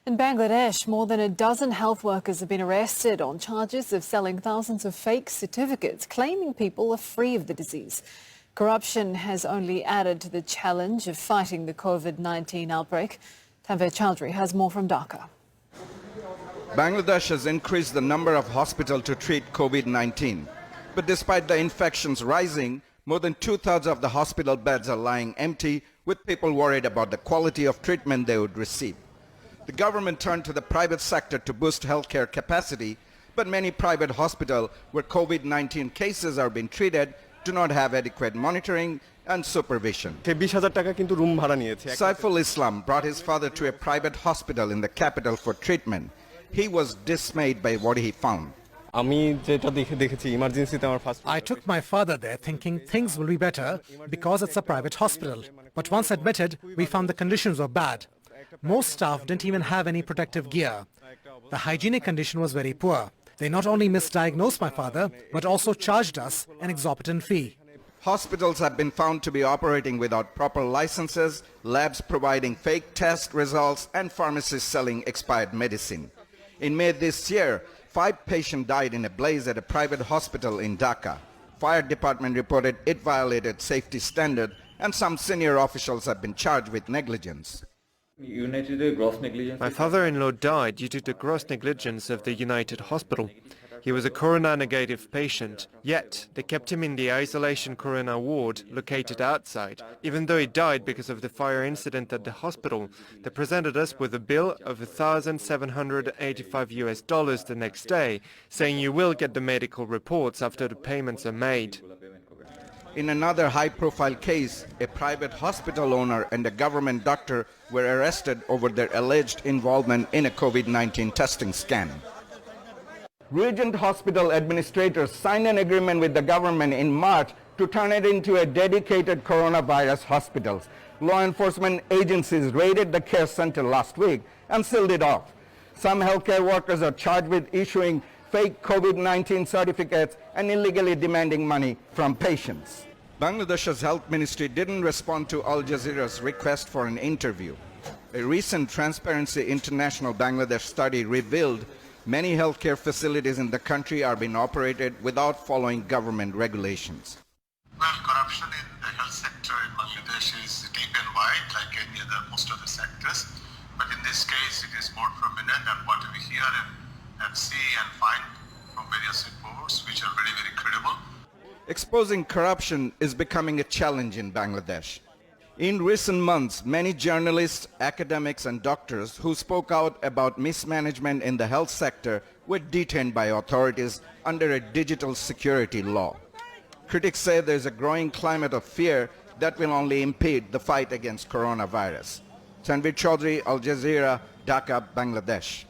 In Bangladesh, more than a dozen health workers have been arrested on charges of selling thousands of fake certificates claiming people are free of the disease. Corruption has only added to the challenge of fighting the COVID-19 outbreak. Tanvir Chowdhury has more from Dhaka. Bangladesh has increased the number of hospitals to treat COVID-19. But despite the infections rising, more than two-thirds of the hospital beds are lying empty, with people worried about the quality of treatment they would receive. The government turned to the private sector to boost healthcare capacity, but many private hospitals where COVID-19 cases are being treated do not have adequate monitoring and supervision. Saiful Islam brought his father to a private hospital in the capital for treatment. He was dismayed by what he found. I took my father there thinking things will be better because it's a private hospital. But once admitted, we found the conditions were bad. Most staff didn't even have any protective gear. The hygienic condition was very poor. They not only misdiagnosed my father, but also charged us an exorbitant fee. Hospitals have been found to be operating without proper licenses, labs providing fake test results, and pharmacies selling expired medicine. In May this year, 5 patients died in a blaze at a private hospital in Dhaka. Fire department reported it violated safety standard, and some senior officials have been charged with negligence. My father-in-law died due to the gross negligence of the United Hospital. He was a corona-negative patient, yet they kept him in the isolation corona ward located outside. Even though he died because of the fire incident at the hospital, they presented us with a bill of $1,785 the next day, saying you will get the medical reports after the payments are made. In another high-profile case, a private hospital owner and a government doctor were arrested over their alleged involvement in a COVID-19 testing scam. Regent Hospital administrators signed an agreement with the government in March to turn it into a dedicated coronavirus hospital. Law enforcement agencies raided the care center last week and sealed it off. Some healthcare workers are charged with issuing fake COVID-19 certificates and illegally demanding money from patients. Bangladesh's health ministry didn't respond to Al Jazeera's request for an interview. A recent Transparency International Bangladesh study revealed many healthcare facilities in the country are being operated without following government regulations. Well, corruption in the health sector in Bangladesh is deep and wide, like any other most of the sectors. But in this case, it is more prominent, and what we hear and see and find from various reports, which are very, very credible. Exposing corruption is becoming a challenge in Bangladesh. In recent months, many journalists, academics and doctors who spoke out about mismanagement in the health sector were detained by authorities under a digital security law. Critics say there is a growing climate of fear that will only impede the fight against coronavirus. Tanvir Chowdhury, Al Jazeera, Dhaka, Bangladesh.